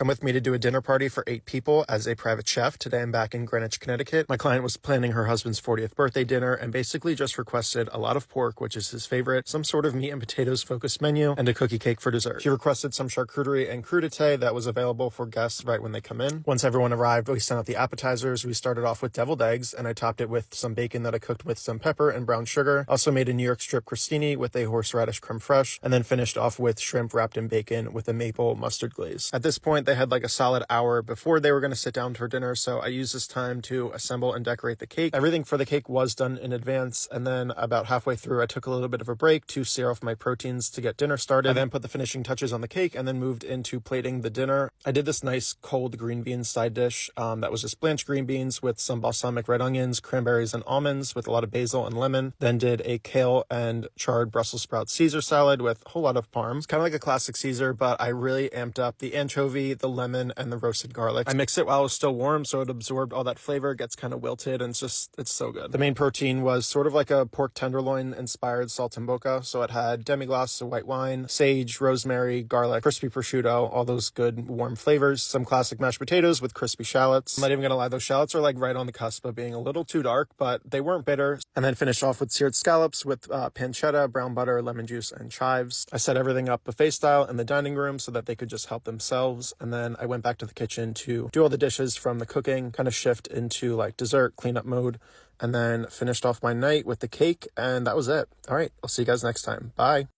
Come with me to do a dinner party for 8 people as a private chef. Today I'm back in Greenwich, Connecticut. My client was planning her husband's 40th birthday dinner and basically just requested a lot of pork, which is his favorite, some sort of meat and potatoes focused menu, and a cookie cake for dessert. She requested some charcuterie and crudité that was available for guests right when they come in. Once everyone arrived, we sent out the appetizers. We started off with deviled eggs, and I topped it with some bacon that I cooked with some pepper and brown sugar. Also made a New York strip crostini with a horseradish creme fraiche, and then finished off with shrimp wrapped in bacon with a maple mustard glaze. At this point, they had like a solid hour before they were going to sit down for dinner, so I used this time to assemble and decorate the cake. Everything for the cake was done in advance, and then about halfway through I took a little bit of a break to sear off my proteins to get dinner started. I then put the finishing touches on the cake and then moved into plating the dinner. I did this nice cold green bean side dish that was just blanched green beans with some balsamic red onions, cranberries, and almonds with a lot of basil and lemon. Then did a kale and charred Brussels sprout Caesar salad with a whole lot of parm. It's kind of like a classic Caesar, but I really amped up the anchovy, the lemon, and the roasted garlic. I mixed it while it was still warm so it absorbed all that flavor, gets kind of wilted, and it's so good. The main protein was sort of like a pork tenderloin inspired saltimbocca, so it had demi-glace of white wine, sage, rosemary, garlic, crispy prosciutto, all those good warm flavors, some classic mashed potatoes with crispy shallots. I'm not even gonna lie, those shallots are like right on the cusp of being a little too dark, but they weren't bitter. And then finished off with seared scallops with pancetta, brown butter, lemon juice, and chives. I set everything up buffet style in the dining room so that they could just help themselves, and then I went back to the kitchen to do all the dishes from the cooking, kind of shift into like dessert cleanup mode, and then finished off my night with the cake, and that was it. All right, I'll see you guys next time. Bye.